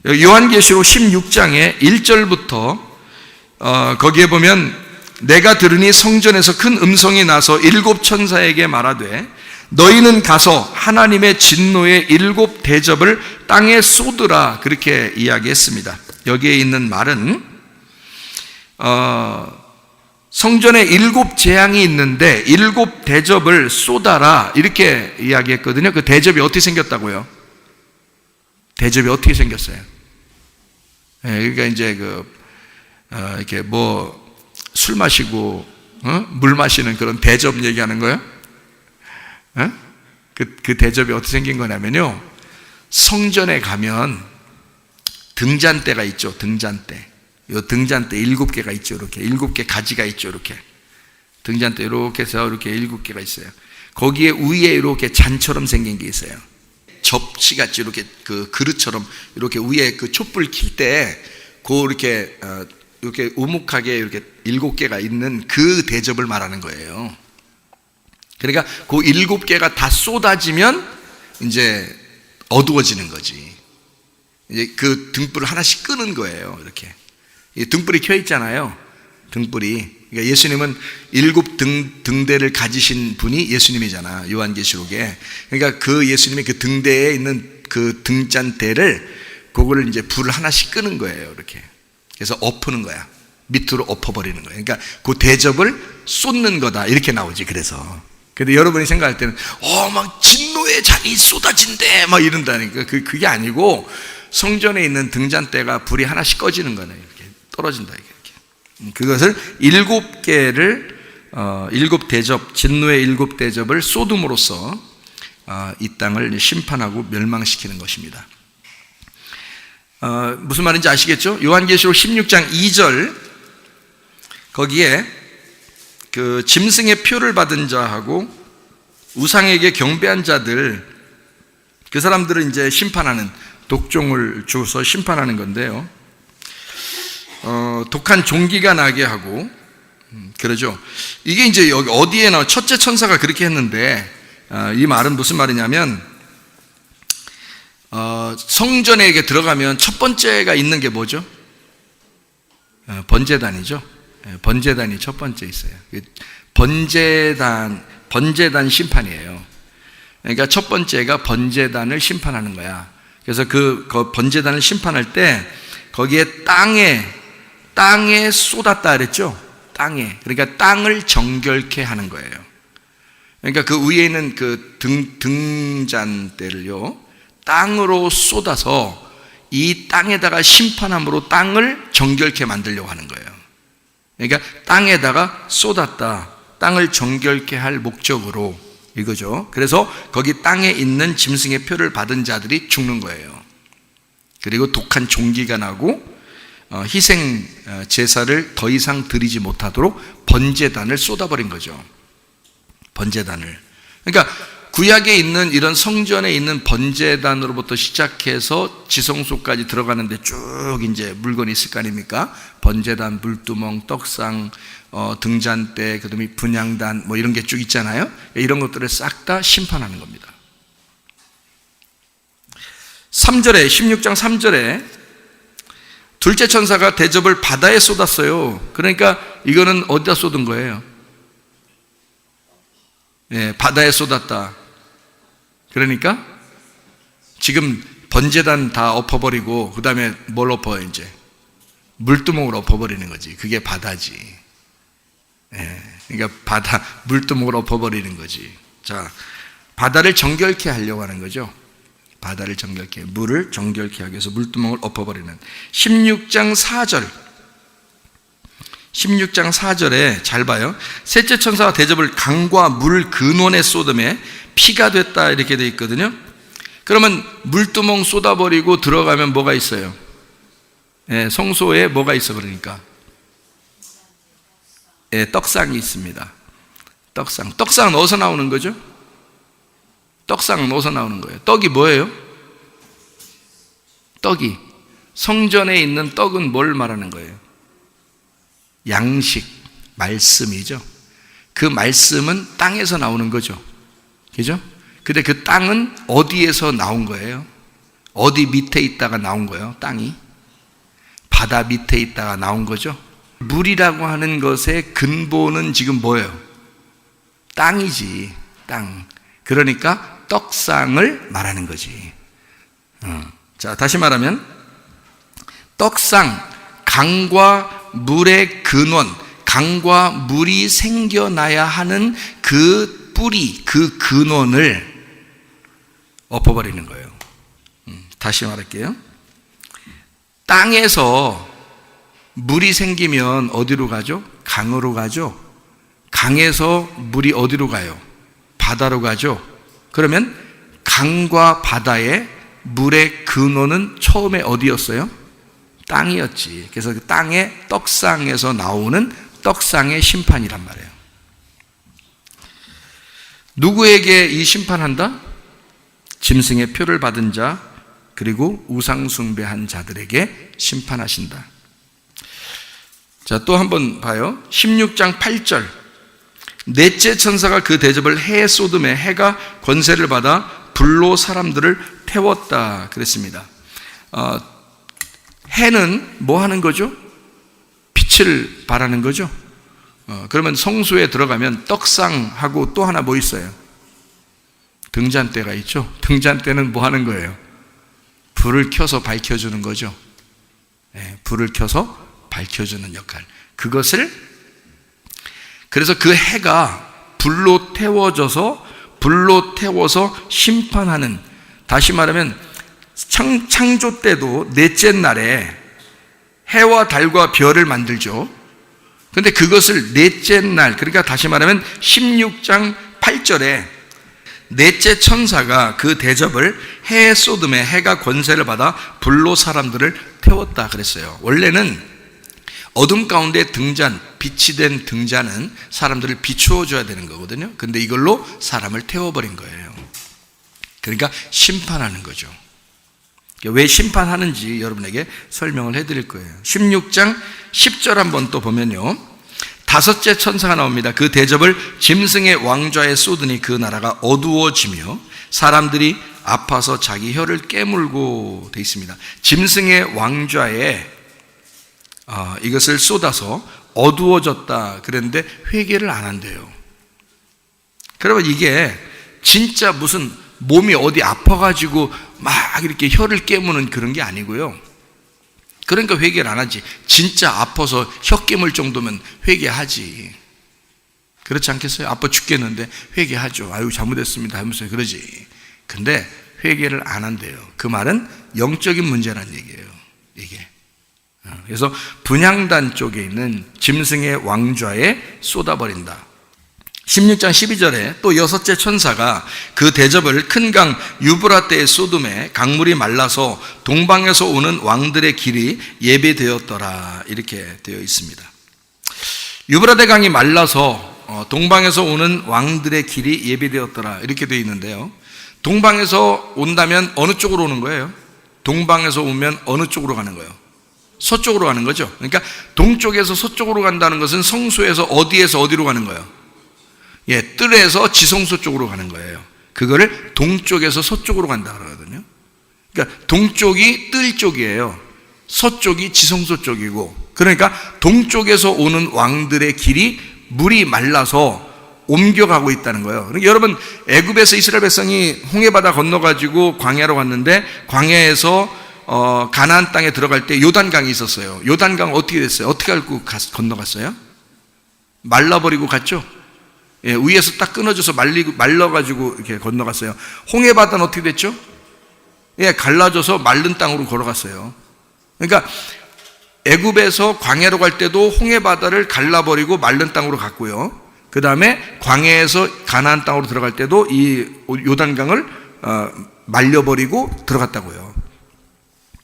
요한계시록 16장의 1절부터 거기에 보면 내가 들으니 성전에서 큰 음성이 나서 일곱 천사에게 말하되 너희는 가서 하나님의 진노의 일곱 대접을 땅에 쏟으라, 그렇게 이야기했습니다. 여기에 있는 말은 성전에 일곱 재앙이 있는데 일곱 대접을 쏟아라, 이렇게 이야기했거든요. 그 대접이 어떻게 생겼다고요? 대접이 어떻게 생겼어요? 그러니까 이제 이렇게 술 마시고 물 마시는 그런 대접 얘기하는 거예요? 그 대접이 어떻게 생긴 거냐면요, 성전에 가면 등잔대가 있죠. 등잔대. 요 등잔대 7개가 있죠. 이렇게 7개 가지가 있죠. 이렇게 등잔대 이렇게 해서 이렇게 7개가 있어요. 거기에 위에 이렇게 잔처럼 생긴 게 있어요. 접시같이 이렇게 그 그릇처럼 이렇게 위에 그 촛불 킬 때 이렇게 우묵하게 이렇게 7개가 있는 그 대접을 말하는 거예요. 그러니까 그 7개가 다 쏟아지면 이제 어두워지는 거지. 이제 그 등불을 하나씩 끄는 거예요. 이렇게 이 등불이 켜 있잖아요. 등불이. 그러니까 예수님은 7 등대를 가지신 분이 예수님이잖아, 요한계시록에. 그러니까 그 예수님의 그 등대에 있는 그 등잔대를, 그거를 이제 불을 하나씩 끄는 거예요. 이렇게. 그래서 엎는 거야. 밑으로 엎어버리는 거예요. 그러니까 그 대접을 쏟는 거다, 이렇게 나오지. 그래서. 근데 여러분이 생각할 때는 막 진노의 잔이 쏟아진대 막 이런다니까. 그게 아니고 성전에 있는 등잔대가 불이 하나씩 꺼지는 거네. 이렇게 떨어진다, 이렇게. 그것을 7개를 7 대접, 진노의 7 대접을 쏟음으로써 이 땅을 심판하고 멸망시키는 것입니다. 무슨 말인지 아시겠죠? 요한계시록 16장 2절, 거기에 그 짐승의 표를 받은 자하고 우상에게 경배한 자들, 그 사람들은 이제 심판하는, 독종을 주어서 심판하는 건데요. 독한 종기가 나게 하고, 그러죠. 이게 이제 여기 어디에 나와? 첫째 천사가 그렇게 했는데, 이 말은 무슨 말이냐면, 성전에 들어가면 첫 번째가 있는 게 뭐죠? 번제단이죠. 번제단이 첫 번째 있어요. 번제단 심판이에요. 그러니까 첫 번째가 번제단을 심판하는 거야. 그래서 그 번제단을 심판할 때 거기에 땅에 쏟았다 그랬죠. 땅에. 그러니까 땅을 정결케 하는 거예요. 그러니까 그 위에 있는 그 등잔대를요, 땅으로 쏟아서 이 땅에다가 심판함으로 땅을 정결케 만들려고 하는 거예요. 그러니까 땅에다가 쏟았다, 땅을 정결케 할 목적으로, 이거죠. 그래서 거기 땅에 있는 짐승의 표를 받은 자들이 죽는 거예요. 그리고 독한 종기가 나고 희생 제사를 더 이상 드리지 못하도록 번제단을 쏟아버린 거죠. 번제단을. 그러니까 구약에 있는 이런 성전에 있는 번제단으로부터 시작해서 지성소까지 들어가는데 쭉 이제 물건이 있을 거 아닙니까? 번제단, 물두멍, 떡상, 등잔대, 그다음에 분향단, 뭐 이런 게 쭉 있잖아요. 이런 것들을 싹 다 심판하는 겁니다. 3절에, 16장 3절에 둘째 천사가 대접을 바다에 쏟았어요. 그러니까 이거는 어디다 쏟은 거예요? 바다에 쏟았다. 그러니까 지금 번제단 다 엎어버리고 그 다음에 뭘 엎어요? 이제 물두멍을 엎어버리는 거지. 그게 바다지. 그러니까 물두멍을 엎어버리는 거지. 자, 바다를 정결케 하려고 하는 거죠. 바다를 정결케, 물을 정결케 하기 위해서 물두멍을 엎어버리는. 16장 4절에 잘 봐요. 셋째 천사가 대접을 강과 물 근원에 쏟음에 피가 됐다, 이렇게 되어 있거든요. 그러면 물두멍 쏟아버리고 들어가면 뭐가 있어요? 성소에 뭐가 있어? 그러니까 떡상이 있습니다. 떡상은 어디서 나오는 거죠? 떡상은 어디서 나오는 거예요? 떡이 뭐예요? 떡이, 성전에 있는 떡은 뭘 말하는 거예요? 양식, 말씀이죠. 그 말씀은 땅에서 나오는 거죠. 그죠? 근데 그 땅은 어디에서 나온 거예요? 어디 밑에 있다가 나온 거예요? 땅이 바다 밑에 있다가 나온 거죠. 물이라고 하는 것의 근본은 지금 뭐예요? 땅이지, 땅. 그러니까 떡상을 말하는 거지. 자, 다시 말하면 떡상, 강과 물의 근원, 강과 물이 생겨나야 하는 그 뿌리, 그 근원을 엎어버리는 거예요. 다시 말할게요. 땅에서 물이 생기면 어디로 가죠? 강으로 가죠. 강에서 물이 어디로 가요? 바다로 가죠. 그러면 강과 바다의 물의 근원은 처음에 어디였어요? 땅이었지. 그래서 그 땅의 떡상에서 나오는 떡상의 심판이란 말이에요. 누구에게 이 심판한다? 짐승의 표를 받은 자, 그리고 우상 숭배한 자들에게 심판하신다. 자, 또 한번 봐요. 16장 8절. 넷째 천사가 그 대접을 해 쏟음에 해가 권세를 받아 불로 사람들을 태웠다 그랬습니다. 해는 뭐 하는 거죠? 빛을 발하는 거죠. 그러면 성소에 들어가면 떡상하고 또 하나 뭐 있어요? 등잔대가 있죠. 등잔대는 뭐 하는 거예요? 불을 켜서 밝혀주는 거죠. 네, 불을 켜서 밝혀주는 역할. 그래서 그 해가 불로 태워서 심판하는, 다시 말하면 창조 때도 넷째 날에 해와 달과 별을 만들죠. 그런데 그것을 넷째 날, 그러니까 다시 말하면 16장 8절에 넷째 천사가 그 대접을 해 쏟음에 해가 권세를 받아 불로 사람들을 태웠다 그랬어요. 원래는 어둠 가운데 등잔, 빛이 된 등잔은 사람들을 비추어 줘야 되는 거거든요. 근데 이걸로 사람을 태워버린 거예요. 그러니까 심판하는 거죠. 왜 심판하는지 여러분에게 설명을 해드릴 거예요. 16장 10절 한번 또 보면요, 다섯째 천사가 나옵니다. 그 대접을 짐승의 왕좌에 쏟으니 그 나라가 어두워지며 사람들이 아파서 자기 혀를 깨물고 돼 있습니다. 짐승의 왕좌에 이것을 쏟아서 어두워졌다 그랬는데 회개를 안 한대요. 그러면 이게 진짜 무슨 몸이 어디 아파가지고 막 이렇게 혀를 깨무는 그런 게 아니고요. 그러니까 회개를 안 하지. 진짜 아파서 혀 깨물 정도면 회개하지. 그렇지 않겠어요? 아파 죽겠는데 회개하죠. 아유 잘못했습니다 하면서 그러지. 근데 회개를 안 한대요. 그 말은 영적인 문제라는 얘기예요. 이게. 그래서 분향단 쪽에 있는 짐승의 왕좌에 쏟아버린다. 16장 12절에 또 여섯째 천사가 그 대접을 큰 강 유브라데의 쏟음에 강물이 말라서 동방에서 오는 왕들의 길이 예배되었더라 이렇게 되어 있습니다. 유브라데 강이 말라서 동방에서 오는 왕들의 길이 예배되었더라 이렇게 되어 있는데요, 동방에서 온다면 어느 쪽으로 오는 거예요? 동방에서 오면 어느 쪽으로 가는 거예요? 서쪽으로 가는 거죠. 그러니까 동쪽에서 서쪽으로 간다는 것은 성소에서 어디에서 어디로 가는 거예요? 뜰에서 지성소 쪽으로 가는 거예요. 그거를 동쪽에서 서쪽으로 간다 그러거든요. 그러니까 동쪽이 뜰 쪽이에요. 서쪽이 지성소 쪽이고, 그러니까 동쪽에서 오는 왕들의 길이 물이 말라서 옮겨가고 있다는 거예요. 그러니까 여러분, 애굽에서 이스라엘 백성이 홍해바다 건너가지고 광야로 갔는데, 광야에서 가나안 땅에 들어갈 때 요단강이 있었어요. 요단강 어떻게 됐어요? 어떻게 알고 건너갔어요? 말라버리고 갔죠? 위에서 딱 끊어져서 말라가지고 이렇게 건너갔어요. 홍해바다는 어떻게 됐죠? 갈라져서 마른 땅으로 걸어갔어요. 그러니까 애굽에서 광야로 갈 때도 홍해바다를 갈라버리고 마른 땅으로 갔고요. 그 다음에 광야에서 가나안 땅으로 들어갈 때도 이 요단강을 말려버리고 들어갔다고요.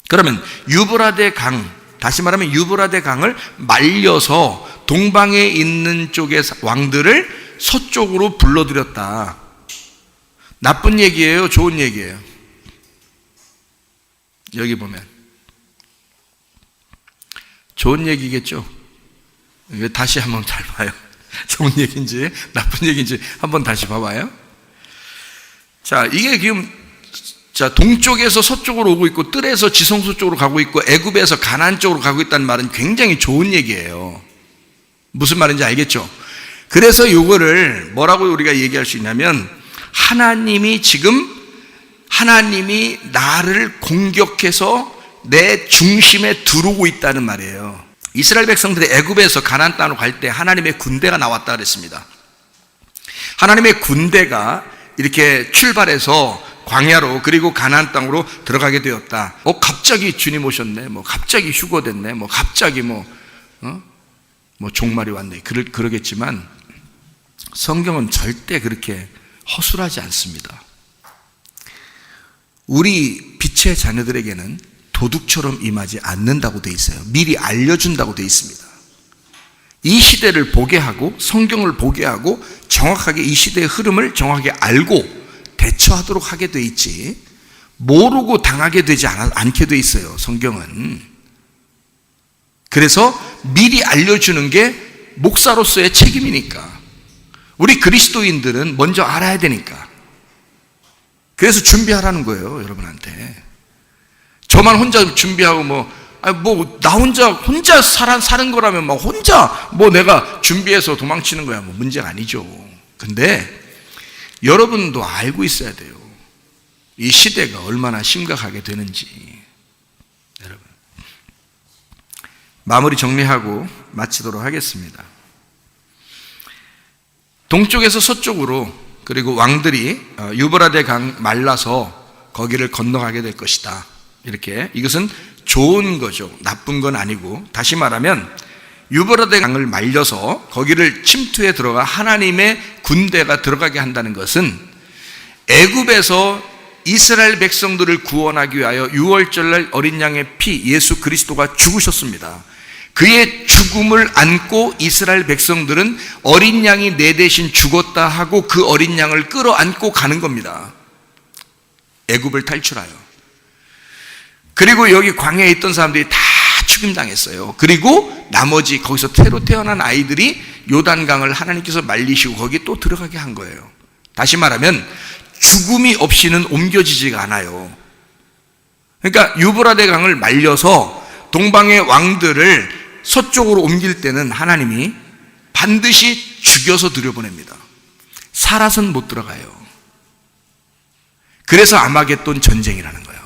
그러면 유브라데 강, 다시 말하면 유브라데 강을 말려서 동방에 있는 쪽의 왕들을 서쪽으로 불러들였다. 나쁜 얘기예요? 좋은 얘기예요? 여기 보면 좋은 얘기겠죠? 다시 한번 잘 봐요. 좋은 얘기인지 나쁜 얘기인지 한번 다시 봐봐요. 자, 이게 지금 자, 동쪽에서 서쪽으로 오고 있고 뜰에서 지성소 쪽으로 가고 있고 애굽에서 가나안 쪽으로 가고 있다는 말은 굉장히 좋은 얘기예요. 무슨 말인지 알겠죠? 그래서 이거를 뭐라고 우리가 얘기할 수 있냐면, 하나님이 나를 공격해서 내 중심에 들어오고 있다는 말이에요. 이스라엘 백성들이 애굽에서 가나안 땅으로 갈 때 하나님의 군대가 나왔다 그랬습니다. 하나님의 군대가 이렇게 출발해서 광야로 그리고 가나안 땅으로 들어가게 되었다. 갑자기 주님 오셨네. 갑자기 휴거됐네. 갑자기 종말이 왔네. 그러겠지만 성경은 절대 그렇게 허술하지 않습니다. 우리 빛의 자녀들에게는 도둑처럼 임하지 않는다고 돼 있어요. 미리 알려준다고 돼 있습니다. 이 시대를 보게 하고 성경을 보게 하고 정확하게 이 시대의 흐름을 정확하게 알고 대처하도록 하게 돼 있지, 모르고 당하게 되지 않게 돼 있어요, 성경은. 그래서 미리 알려주는 게 목사로서의 책임이니까. 우리 그리스도인들은 먼저 알아야 되니까. 그래서 준비하라는 거예요, 여러분한테. 저만 혼자 준비하고 나 혼자 사는 거라면 혼자 내가 준비해서 도망치는 거야. 문제가 아니죠. 근데 여러분도 알고 있어야 돼요. 이 시대가 얼마나 심각하게 되는지. 여러분, 마무리 정리하고 마치도록 하겠습니다. 동쪽에서 서쪽으로, 그리고 왕들이 유브라데 강 말라서 거기를 건너가게 될 것이다. 이렇게, 이것은 좋은 거죠. 나쁜 건 아니고, 다시 말하면 유브라데 강을 말려서 거기를 침투해 들어가 하나님의 군대가 들어가게 한다는 것은, 애굽에서 이스라엘 백성들을 구원하기 위하여 유월절날 어린 양의 피 예수 그리스도가 죽으셨습니다. 그의 죽음을 안고 이스라엘 백성들은 어린 양이 내 대신 죽었다 하고 그 어린 양을 끌어안고 가는 겁니다. 애굽을 탈출하여. 그리고 여기 광야에 있던 사람들이 다 죽임당했어요. 그리고 나머지 거기서 새로 태어난 아이들이 요단강을 하나님께서 말리시고 거기에 또 들어가게 한 거예요. 다시 말하면 죽음이 없이는 옮겨지지가 않아요. 그러니까 유브라데 강을 말려서 동방의 왕들을 서쪽으로 옮길 때는 하나님이 반드시 죽여서 들여보냅니다. 살아서는 못 들어가요. 그래서 아마겟돈 전쟁이라는 거예요.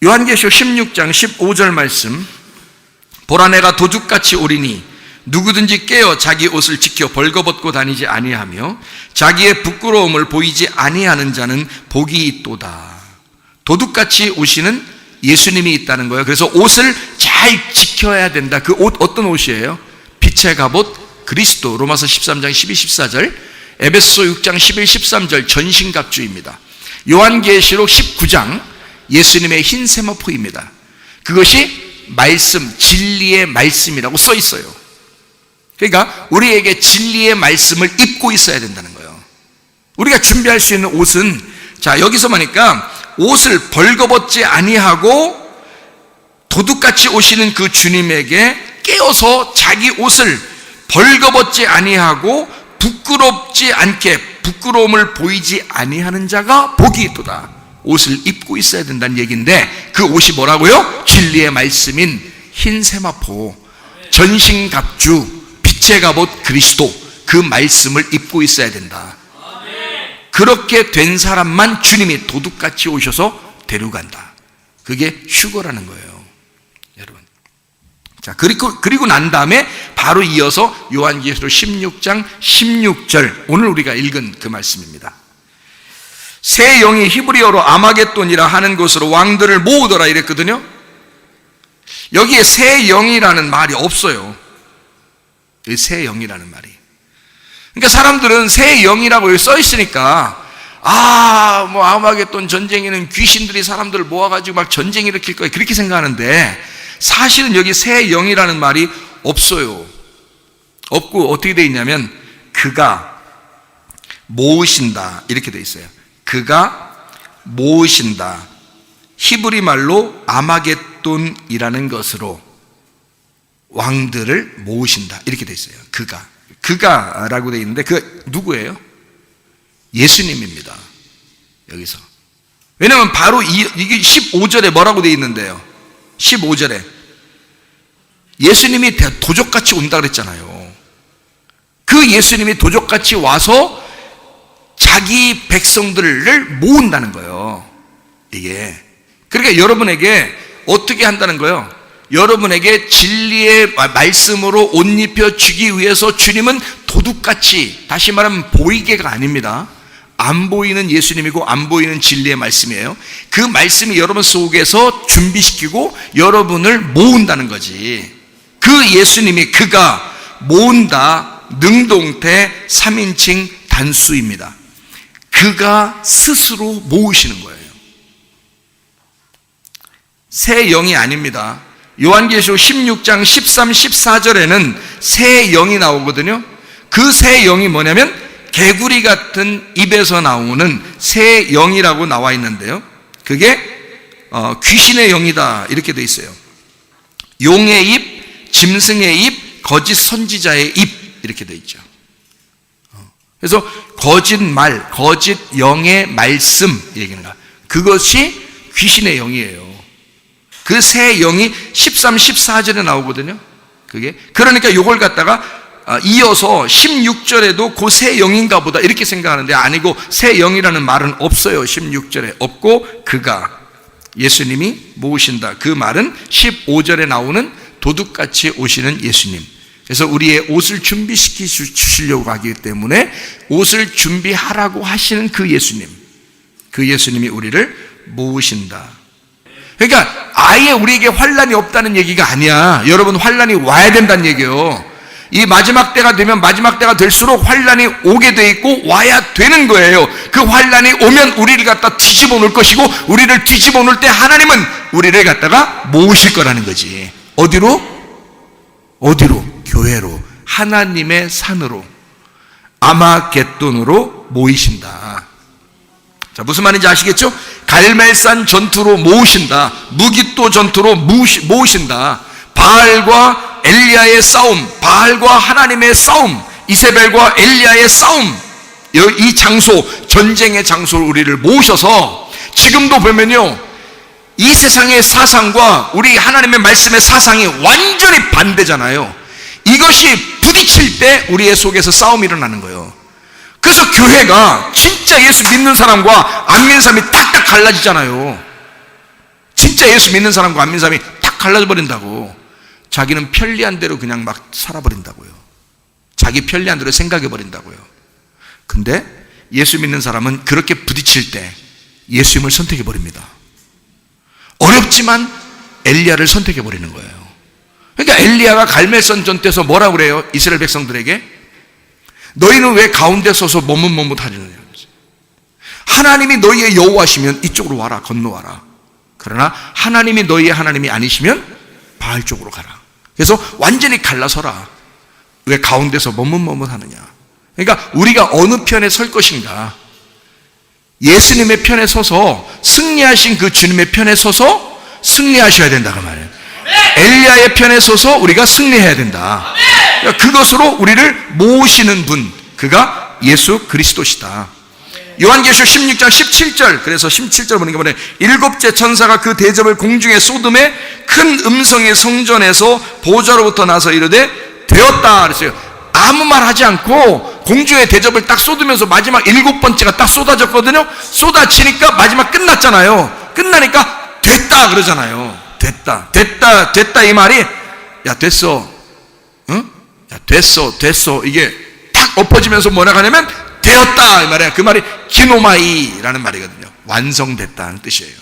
요한계시록 16장 15절 말씀, 보라 내가 도둑같이 오리니 누구든지 깨어 자기 옷을 지켜 벌거벗고 다니지 아니하며 자기의 부끄러움을 보이지 아니하는 자는 복이 있도다. 도둑같이 오시는 예수님이 있다는 거예요. 그래서 옷을 잘 지켜야 된다. 그 옷 어떤 옷이에요? 빛의 갑옷 그리스도. 로마서 13장 12, 14절, 에베소 6장 11, 13절 전신갑주입니다. 요한계시록 19장 예수님의 흰 세마포입니다. 그것이 말씀, 진리의 말씀이라고 써 있어요. 그러니까 우리에게 진리의 말씀을 입고 있어야 된다는 거예요. 우리가 준비할 수 있는 옷은, 자, 여기서 보니까 옷을 벌거벗지 아니하고 도둑같이 오시는 그 주님에게 깨어서 자기 옷을 벌거벗지 아니하고 부끄럽지 않게 부끄러움을 보이지 아니하는 자가 복이 있도다. 옷을 입고 있어야 된다는 얘기인데, 그 옷이 뭐라고요? 진리의 말씀인 흰 세마포, 전신갑주, 빛의 갑옷 그리스도, 그 말씀을 입고 있어야 된다. 그렇게 된 사람만 주님이 도둑같이 오셔서 데려간다. 그게 휴거라는 거예요, 여러분. 자, 그리고 난 다음에 바로 이어서 요한계시록 16장 16절, 오늘 우리가 읽은 그 말씀입니다. 새 영이 히브리어로 아마겟돈이라 하는 곳으로 왕들을 모으더라 이랬거든요. 여기에 새 영이라는 말이 없어요. 새 영이라는 말이. 그러니까 사람들은 새 영이라고 써 있으니까 아마겟돈 전쟁에는 귀신들이 사람들을 모아가지고 막 전쟁 일으킬 거야, 그렇게 생각하는데, 사실은 여기 새 영이라는 말이 없어요. 없고 어떻게 돼 있냐면 그가 모으신다 이렇게 돼 있어요. 그가 모으신다. 히브리 말로 아마겟돈이라는 것으로 왕들을 모으신다 이렇게 돼 있어요. 그가라고 돼 있는데 그 누구예요? 예수님입니다. 여기서. 왜냐하면 바로 이게 15절에 뭐라고 되어 있는데요. 15절에 예수님이 도적같이 온다 그랬잖아요. 그 예수님이 도적같이 와서 자기 백성들을 모은다는 거예요. 이게. 그러니까 여러분에게 어떻게 한다는 거예요? 여러분에게 진리의 말씀으로 옷 입혀 주기 위해서 주님은 도둑같이, 다시 말하면 보이게가 아닙니다. 안 보이는 예수님이고 안 보이는 진리의 말씀이에요. 그 말씀이 여러분 속에서 준비시키고 여러분을 모은다는 거지. 그 예수님이, 그가 모은다, 능동태 3인칭 단수입니다. 그가 스스로 모으시는 거예요. 새 영이 아닙니다. 요한계시록 16장 13, 14절에는 새 영이 나오거든요. 그 새 영이 뭐냐면 개구리 같은 입에서 나오는 새 영이라고 나와 있는데요. 그게 귀신의 영이다 이렇게 돼 있어요. 용의 입, 짐승의 입, 거짓 선지자의 입 이렇게 돼 있죠. 그래서 거짓 말, 거짓 영의 말씀 얘기인가? 그것이 귀신의 영이에요. 그 새 영이 13, 14절에 나오거든요. 그게 그러니까 요걸 갖다가 이어서 16절에도 그 새 영인가 보다 이렇게 생각하는데 아니고 새 영이라는 말은 없어요. 16절에 없고 그가 예수님이 모으신다. 그 말은 15절에 나오는 도둑같이 오시는 예수님. 그래서 우리의 옷을 준비시켜 주시려고 하기 때문에 옷을 준비하라고 하시는 그 예수님, 그 예수님이 우리를 모으신다. 그러니까 아예 우리에게 환난이 없다는 얘기가 아니야. 여러분, 환난이 와야 된다는 얘기예요. 이 마지막 때가 되면 마지막 때가 될수록 환난이 오게 돼 있고 와야 되는 거예요. 그 환난이 오면 우리를 갖다 뒤집어 놓을 것이고 우리를 뒤집어 놓을 때 하나님은 우리를 갖다가 모으실 거라는 거지. 어디로? 교회로, 하나님의 산으로, 아마겟돈으로 모이신다. 자, 무슨 말인지 아시겠죠? 갈멜산 전투로 모으신다. 무깃도 전투로 모으신다. 바알과 엘리야의 싸움, 바알과 하나님의 싸움, 이세벨과 엘리야의 싸움, 이 장소, 전쟁의 장소로 우리를 모으셔서 지금도 보면요, 이 세상의 사상과 우리 하나님의 말씀의 사상이 완전히 반대잖아요. 이것이 부딪힐 때 우리의 속에서 싸움이 일어나는 거예요. 그래서 교회가 진짜 예수 믿는 사람과 안 믿는 사람이 딱딱 갈라지잖아요. 진짜 예수 믿는 사람과 안 믿는 사람이 딱 갈라져 버린다고. 자기는 편리한 대로 그냥 막 살아버린다고요. 자기 편리한 대로 생각해 버린다고요. 근데 예수 믿는 사람은 그렇게 부딪힐 때 예수님을 선택해 버립니다. 어렵지만 엘리야를 선택해 버리는 거예요. 그러니까 엘리야가 갈멜산 전투에서 뭐라고 그래요? 이스라엘 백성들에게 너희는 왜 가운데 서서 머뭇머뭇하느냐. 하나님이 너희의 여호와시면 이쪽으로 와라, 건너와라. 그러나 하나님이 너희의 하나님이 아니시면 바알 쪽으로 가라. 그래서 완전히 갈라서라. 왜 가운데서 머뭇머뭇하느냐. 그러니까 우리가 어느 편에 설 것인가. 예수님의 편에 서서 승리하신 그 주님의 편에 서서 승리하셔야 된다 그 말이에요. 엘리야의 편에 서서 우리가 승리해야 된다. 그러니까 그것으로 우리를 모으시는 분, 그가 예수 그리스도시다. 요한계시록 16장 17절, 그래서 17절 보는 게 뭐냐, 일곱째 천사가 그 대접을 공중에 쏟음에 큰 음성이 성전에서 보좌로부터 나서 이르되 되었다 그랬어요. 아무 말 하지 않고 공중에 대접을 딱 쏟으면서 마지막 일곱 번째가 딱 쏟아졌거든요. 쏟아지니까 마지막 끝났잖아요. 끝나니까 됐다 그러잖아요. 됐다 이 말이, 야 됐어, 응? 야 됐어 이게 딱 엎어지면서 뭐라 하냐면 되었다 이 말이야. 그 말이 기노마이라는 말이거든요. 완성됐다는 뜻이에요.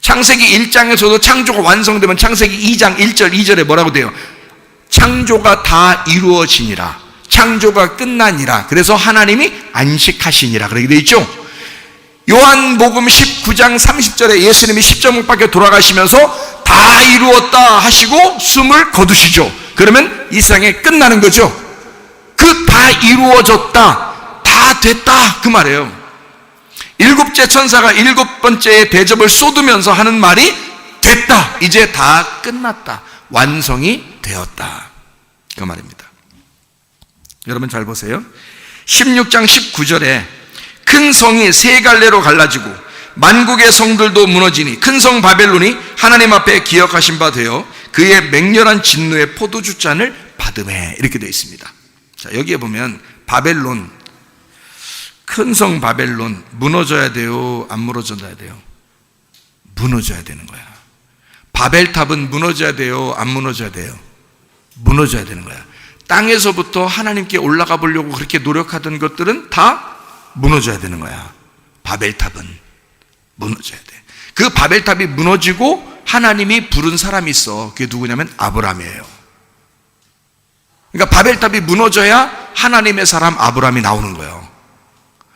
창세기 1장에서도 창조가 완성되면 창세기 2장 1절 2절에 뭐라고 돼요? 창조가 다 이루어지니라, 창조가 끝나니라. 그래서 하나님이 안식하시니라 그렇게 되어 있죠. 요한복음 19장 30절에 예수님이 십자가 밖에 돌아가시면서 다 이루었다 하시고 숨을 거두시죠. 그러면 이 세상에 끝나는 거죠. 그 다 이루어졌다, 다 됐다 그 말이에요. 일곱째 천사가 일곱 번째의 대접을 쏟으면서 하는 말이 됐다, 이제 다 끝났다, 완성이 되었다 그 말입니다. 여러분 잘 보세요. 16장 19절에 큰 성이 세 갈래로 갈라지고 만국의 성들도 무너지니 큰 성 바벨론이 하나님 앞에 기억하신 바 되어 그의 맹렬한 진노의 포도주 잔을 받음에, 이렇게 되어 있습니다. 자, 여기에 보면 바벨론, 큰 성 바벨론 무너져야 돼요, 안 무너져야 돼요? 무너져야 되는 거야. 바벨탑은 무너져야 돼요, 안 무너져야 돼요? 무너져야 되는 거야. 땅에서부터 하나님께 올라가 보려고 그렇게 노력하던 것들은 다 무너져야 되는 거야. 바벨탑은 무너져야 돼. 그 바벨탑이 무너지고 하나님이 부른 사람이 있어. 그게 누구냐면 아브라함이에요. 그러니까 바벨탑이 무너져야 하나님의 사람 아브라함이 나오는 거예요.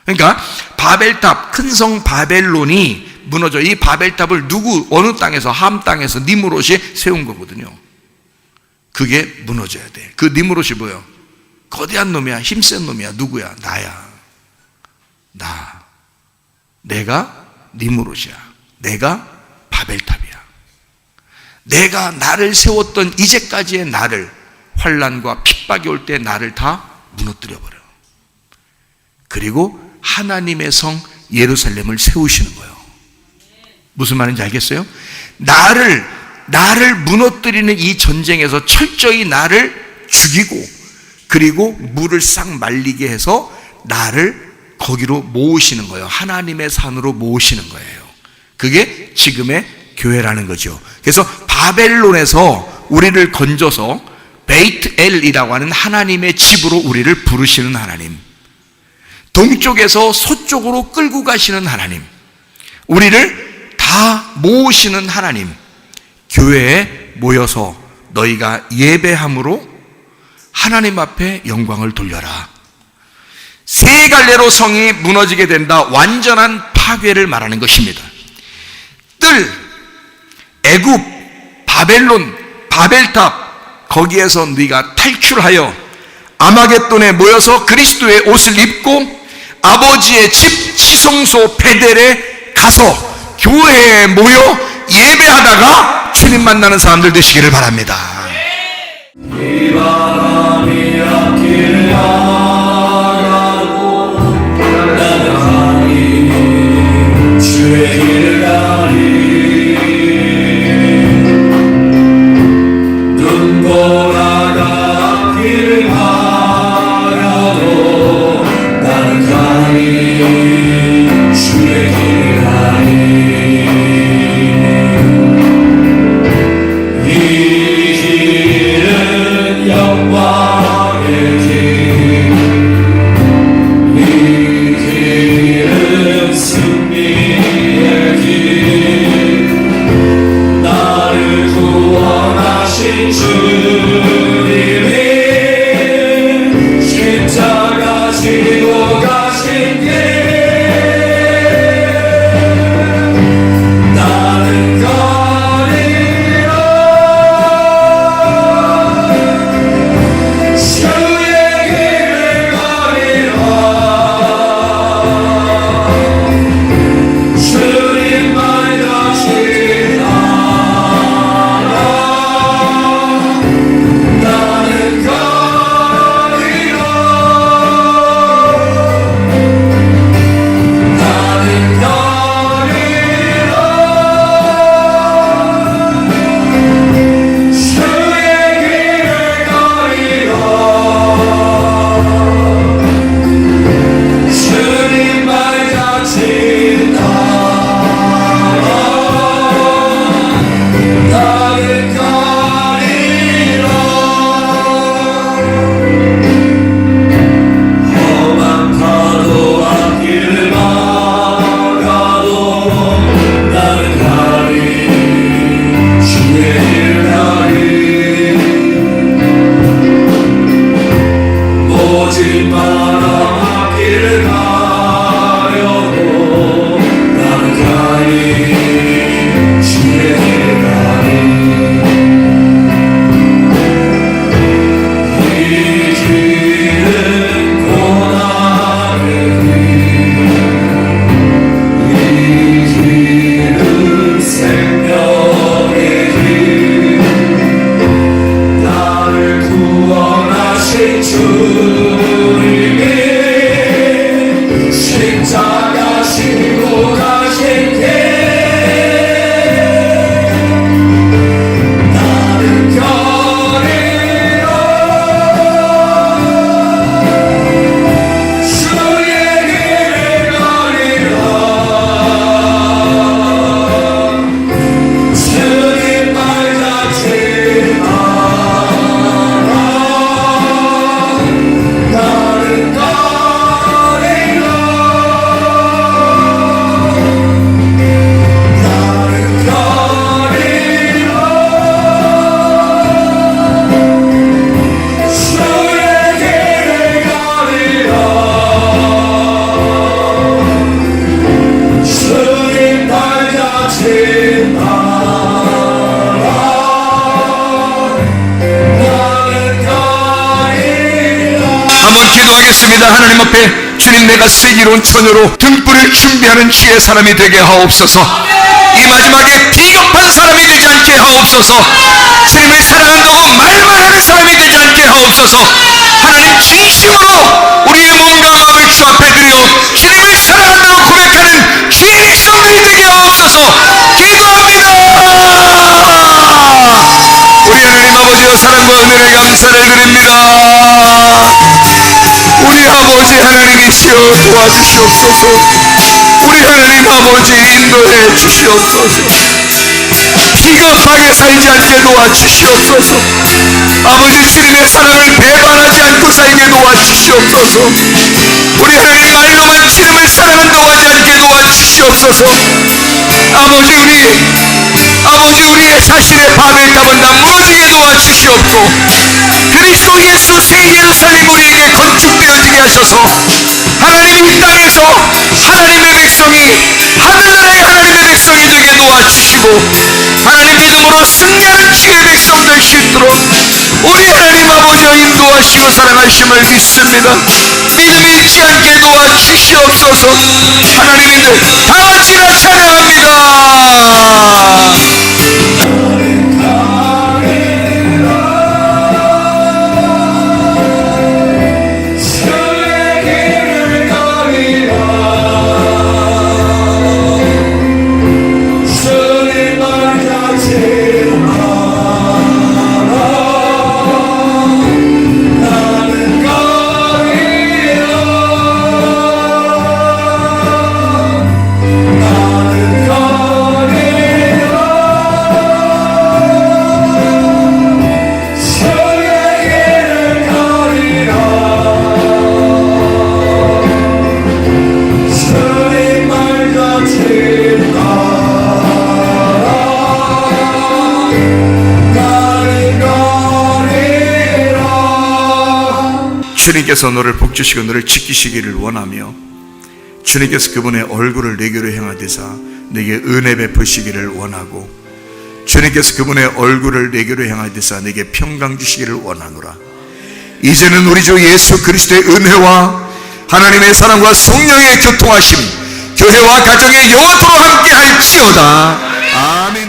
그러니까 바벨탑, 큰 성 바벨론이 무너져. 이 바벨탑을 어느 땅에서, 함 땅에서 니므롯이 세운 거거든요. 그게 무너져야 돼. 그 니므롯이 뭐예요? 거대한 놈이야, 힘센 놈이야. 누구야? 나야. 나. 내가 니므롯이야. 내가 바벨탑이야. 내가 나를 세웠던 이제까지의 나를, 환난과 핍박이 올 때 나를 다 무너뜨려 버려. 그리고 하나님의 성 예루살렘을 세우시는 거예요. 무슨 말인지 알겠어요? 나를 무너뜨리는 이 전쟁에서 철저히 나를 죽이고, 그리고 물을 싹 말리게 해서 나를 거기로 모으시는 거예요. 하나님의 산으로 모으시는 거예요. 그게 지금의 교회라는 거죠. 그래서 바벨론에서 우리를 건져서 베이트 엘이라고 하는 하나님의 집으로 우리를 부르시는 하나님, 동쪽에서 서쪽으로 끌고 가시는 하나님, 우리를 다 모으시는 하나님, 교회에 모여서 너희가 예배함으로 하나님 앞에 영광을 돌려라. 세 갈래로 성이 무너지게 된다. 완전한 파괴를 말하는 것입니다. 애굽, 바벨론, 바벨탑, 거기에서 네가 탈출하여 아마겟돈에 모여서 그리스도의 옷을 입고 아버지의 집 지성소 베델에 가서 교회에 모여 예배하다가 주님 만나는 사람들 되시기를 바랍니다. 이 바람이 앞길을 나가고 나가니 주의 길을 가니 눈 돌아가 앞길을 가라도 나는 가니 주의 길을 가니 이 길은 영광의 길 기도합니다. 하나님 앞에 주님, 내가 슬기로운 처녀로 등불을 준비하는 주의 사람이 되게 하옵소서. 이 마지막에 비겁한 사람이 되지 않게 하옵소서. 주님을 사랑한다고 말만 하는 사람이 되지 않게 하옵소서. 하나님, 진심으로 우리의 몸과 마음을 주 앞에 드려 주님을 사랑한다고 고백하는 주의 백성들이 되게 하옵소서. 기도합니다. 우리 하나님 아버지여, 사랑과 은혜를 감사를 드립니다. 우리 아버지 하나님이시여, 도와주시옵소서. 우리 하나님 아버지, 인도해 주시옵소서. 비겁하게 살지 않게 도와주시옵소서. 아버지, 주님의 사랑을 배반하지 않고 살게 도와주시옵소서. 우리 하나님, 말로만 주님을 사랑한다고 하지 않게 도와주시옵소서. 아버지, 우리의 자신의 바벨탑은 다 무너지게 도와주시옵고, 그리스도 예수 새 예루살렘 우리에게 건축되어지게 하셔서 하나님, 이 땅에서 하나님의 백성이 하늘나라의 하나님의 백성이 되게 도와주시고, 하나님, 믿음으로 승리하는 주의 백성 될 수 있도록 우리 하나님 아버지와 인도하시고 사랑하심을 믿습니다. 믿음이 잊지 않게 도와주시옵소서. 하나님인들 다 같이나 찬양합니다. 주님께서 너를 복주시고 너를 지키시기를 원하며, 주님께서 그분의 얼굴을 내게로 향하되사 내게 은혜 베푸시기를 원하고, 주님께서 그분의 얼굴을 내게로 향하되사 내게 평강 주시기를 원하노라. 이제는 우리 주 예수 그리스도의 은혜와 하나님의 사랑과 성령의 교통하심이 교회와 가정에 영원토록 함께 할지어다. 아멘.